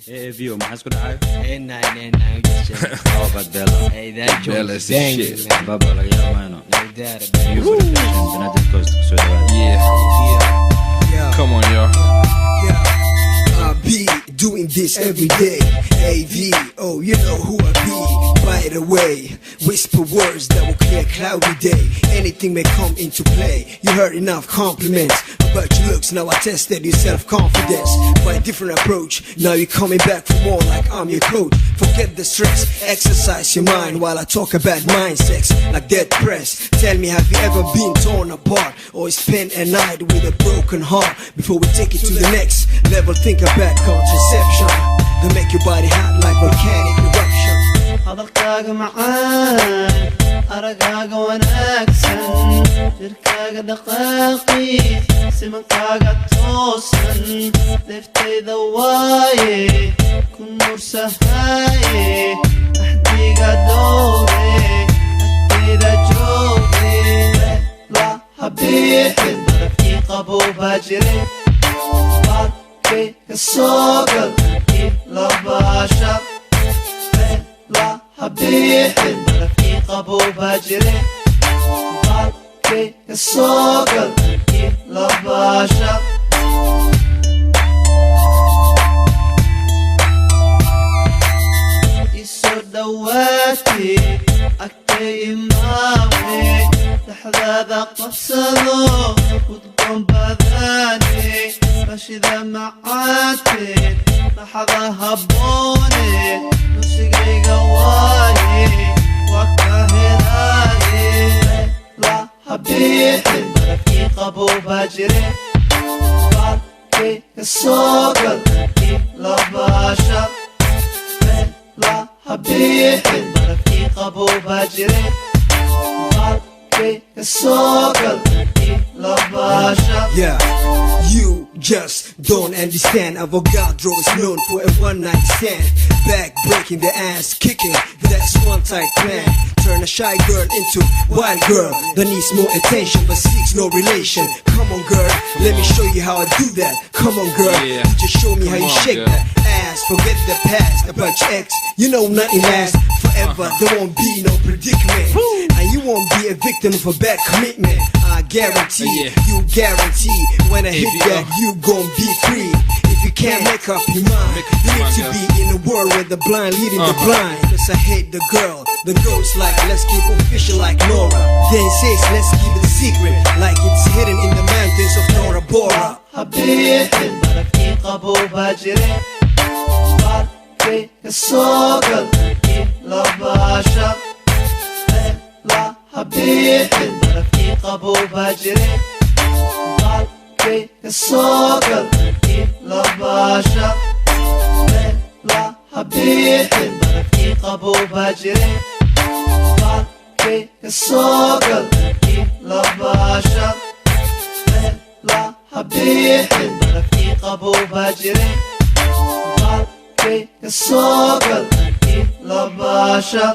Hey, view, maxaa isku dhacay? Oh, but Bella. Hey, that joke Bella is is banging, shit. man. Baba laga yaabaa inuu Like that, View man. United Coast kusoo dhawaada. Yeah. Come on, y'all. I be doing this every day. AV, oh, you know who I be. By the way, whisper words that will clear cloudy day. Anything may come into play. You heard enough compliments about your looks. Now I tested your self-confidence by a different approach. Now you're coming back for more like I'm your coach. Forget the stress, exercise your mind while I talk about mind sex like dead press. Tell me, have you ever been torn apart or spent a night with a broken heart? Before we take it to the next level, think about contraception. They make your body hot like volcanic eruption. hadalkaaga macaan aragaaga wanaagsan jirkaaga dhaqaaqi simankaaga toosan deeftayda waaye ku nuursahaaye axdiga dhowre agtayda jooge la habiixin darafkii qaboobaa jire baadkay ka soo gal ib labaasha la habiixin darafkii qaboobaa jire baadkay ka soo gal ib labaasha isoo dhawaatay agtay imaame dhaxdaada qabsado udgoon badaane rashida macaate dhaxda habboone nusigayga waaye waa ka helaaye la habiixin darafkii qaboobaa jire baadkay ka soo gal ib labaasha la habiixin darafkii qaboobaa jire baadkay ka soo gal ib labaasha. Yeah, you just don't understand. Avogadro is known for a one-night stand. Back breaking the ass kicking, that's one tight plan. Turn a shy girl into wild girl that needs more attention but seeks no relation. Come on girl, let me show you how I do that. Come on girl, Yeah. you just show me how Come you on, shake girl. that ass. Forget the past about your ex. You know nothing lasts forever. There won't be no predicament, and you won't be a victim of a bad commitment. I guarantee, Yeah. you guarantee. When I hit If you that, go- you gon' be free. If you can't make up your mind, Make up you your need to mind, be in a world where the blind leading the Uh-huh. blind. Cause I hate the girl, the ghost like let's keep official like Nora. Then says let's keep it secret like it's hidden in the mountains of Nora Bora. habiixin darafkii qaboobaa jire baadkay ka soo gal ib labaasha la habiixin darafkii qaboobaa jire baadkay ka soo gal ib labaasha la habiixin darafkii qaboobaa jire baadkay ka soo gal ib labaasha la habiixin darafkii qaboobaa jire baadkay ka soo gal ib labaasha